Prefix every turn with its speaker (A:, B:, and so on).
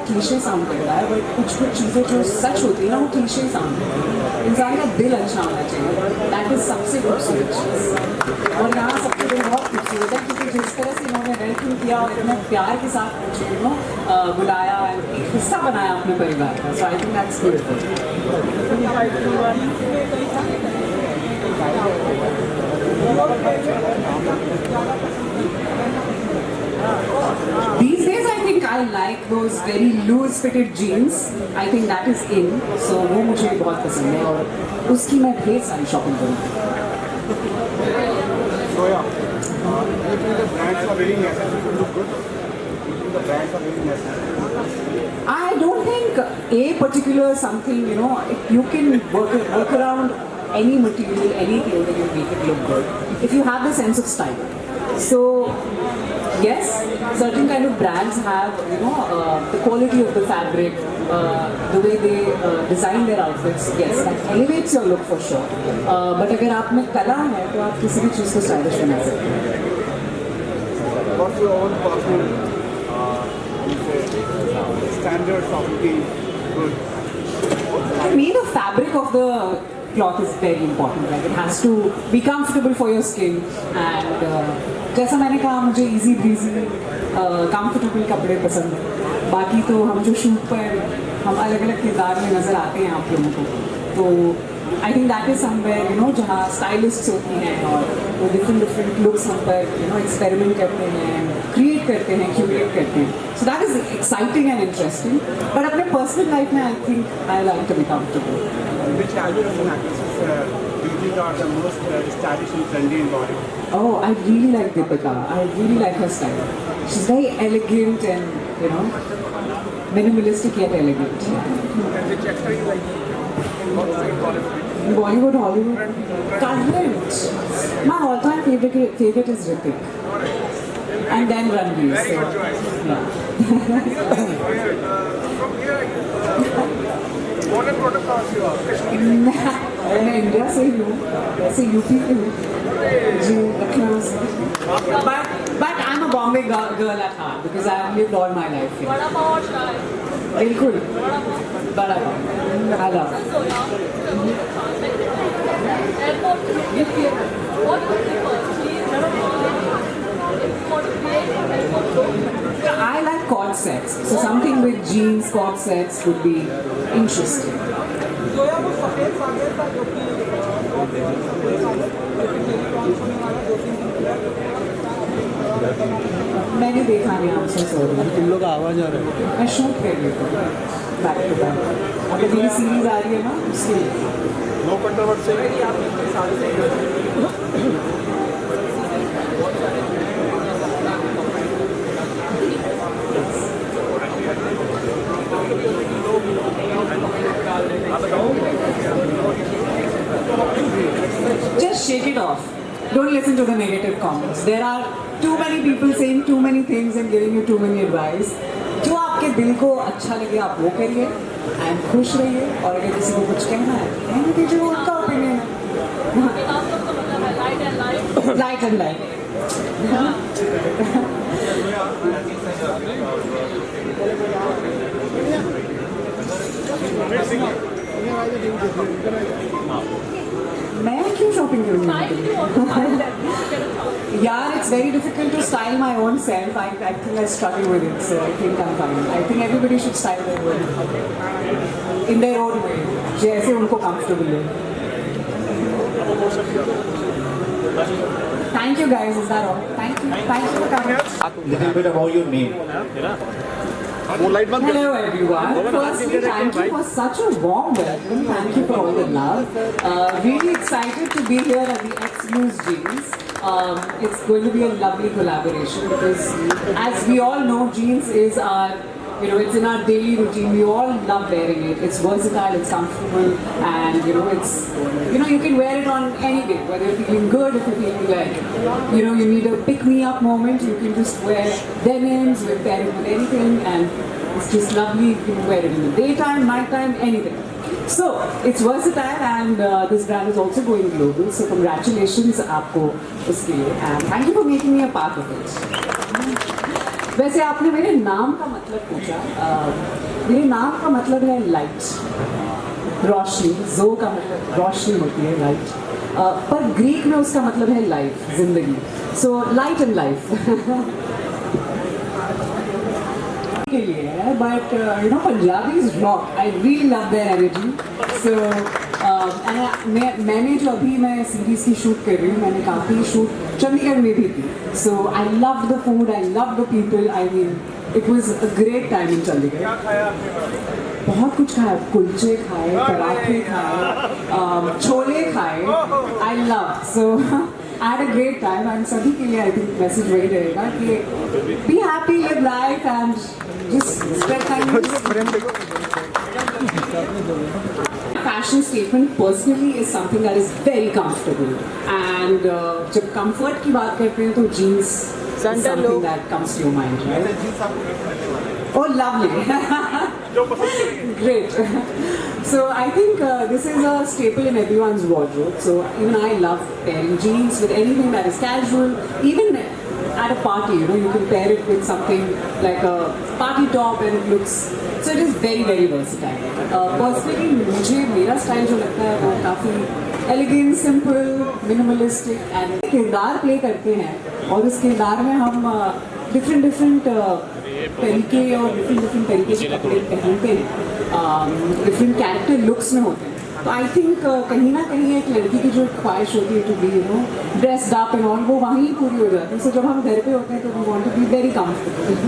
A: Cliche sound करता है, but कुछ कुछ चीज़ें जो सच होती है ना वो क्लीशे साउंड करती है। इंसान का दिल अच्छा होना चाहिए, दैट इज सबसे खूबसूरत चीज़। और यहाँ सबसे दिल बहुत खूबसूरत है क्योंकि जिस तरह से इन्होंने वेलकम किया और इतने प्यार के साथ मुझे बुलाया, एक हिस्सा बनाया अपने परिवार का। So I think that's beautiful. These days, I think I like those very loose-fitted jeans. I think that is in. So वो मुझे बहुत पसंद है और उसकी मैं ढेर सारी शॉपिंग करूँगी।
B: So yeah, I think the brands are very necessary to look good. The brands are very necessary.
A: I don't think a particular something, you can work around any material, any clothing and make it look good if you have the sense of style. So yes, certain kind of brands have, the quality of the fabric, the way they design their outfits. Yes, that elevates your look for sure. But अगर आप में कला है तो आप किसी भी चीज़ को स्टाइलिश बना सकते हैं।
B: What's your own personal standards of looking good?
A: For me, the fabric of the cloth is very important. Like it has to be comfortable for your skin. And जैसा मैंने कहा, मुझे easy breezy, comfortable कपड़े पसंद है। बाकी तो हम जो शूट पर हम अलग अलग किरदार में नज़र आते हैं आप लोगों को, तो I think that is somewhere, जहाँ stylists होती हैं और वो different looks हम पर experiment करते हैं, create करते हैं, curate करते हैं. So that is exciting and interesting. But अपने personal life में I think I like to be comfortable.
B: Which actors and actresses do you think are the most stylish and trendy in Bollywood?
A: Oh, I really like Deepika. I really like her style. She's very elegant and, minimalistic yet elegant.
B: And which actor you like?
A: Bollywood, Hollywood, current. My all-time favorite is Hrithik. And then Ranveer. So, yeah.
B: What a product are you?
A: मैं India से ही हूँ, वैसे UP की हूँ, जी लखनऊ से। But I'm a Bombay girl at heart because I have lived all my life here.
C: बड़ा पाव और चाय।
A: बिल्कुल, बड़ा पाव, I love it.
C: Airport to what do you prefer?
A: I like cord sets, so something with jeans, cord sets would be interesting. मैंने देखा नहीं, आपसे sorry.
D: तुम लोग आवाज आ रहा है।
A: मैं शूट कर रही हूँ बैक टू बैक। अगर मेरी सीरीज आ रही है ना उसके लिए।
B: No controversy.
A: Just shake it off. Don't listen to the negative comments. There are too many people saying too many things and giving you too many advice. जो आपके दिल को अच्छा लगे आप वो करिए एंड खुश रहिए, और अगर किसी को कुछ कहना है कहने दीजिए, वो उनका ओपिनियन है। Light and light. मैं क्यों शॉपिंग करूँगी? यार, it's very difficult to style my own self. I think I struggle with it, so I think I'm fine. I think everybody should style their own in their own way, जैसे उनको comfortable है. Thank you guys. Is that all? Thank you for coming.
E: Little bit about your name.
A: Hello everyone. Firstly, thank you for such a warm welcome. Thank you for all the love. Really excited to be here at the X-News Jeans. It's going to be a lovely collaboration because, as we all know, jeans is our, it's in our daily routine. We all love wearing it. It's versatile, it's comfortable, and it's, you can wear it on any day. Whether you're feeling good, if you're feeling like, you need a pick-me-up moment, you can just wear denims, you can pair it with anything, and it's just lovely. You can wear it in the daytime, nighttime, anything. So it's versatile, and this brand is also going global. So congratulations, आपको उसके लिए, and thank you for making me a part of it. वैसे आपने मेरे नाम का मतलब पूछा। मेरे नाम का मतलब है लाइट, रोशनी। जो का मतलब रोशनी होती है, लाइट। पर ग्रीक में उसका मतलब है लाइफ, जिंदगी। सो लाइट एंड लाइफ के लिए है, but you know Punjabis rock. I really love their energy. So मैंने जो अभी मैं सीरीज की शूट कर रही हूँ, मैंने काफ़ी शूट चंडीगढ़ में भी की। So I love the food, I love the people. I mean it was a great time in Chandigarh. बहुत कुछ खाया, कुलचे खाए, पराठे खाए, छोले खाए। I love, so I had a great time. And सभी के लिए आई थिंक मैसेज वही रहेगा कि be happy, live life and just spread kindness. Fashion statement personally is something that is very comfortable, and जब comfort की बात करते हैं तो jeans is something that comes to your mind, right? Oh, lovely. Great. So I think this is a staple in everyone's wardrobe. So even I love pairing jeans with anything that is casual, even at a party, you know, you can pair it with something like a party top and it looks, so it is very very versatile. Personally मुझे मेरा style जो लगता है वो काफ़ी elegant, simple, minimalistic and किरदार play करते हैं, और उस किरदार में हम डिफरेंट तरीके और डिफरेंट तरीके के कपड़े पहनते हैं, डिफरेंट कैरेक्टर लुक्स में होते हैं। तो आई थिंक कहीं ना कहीं एक लड़की की जो ख्वाहिश होती है to be you know dressed up and all, वो वहीं पूरी हो जाती है। सो जब हम घर पे होते हैं तो we want to be very comfortable.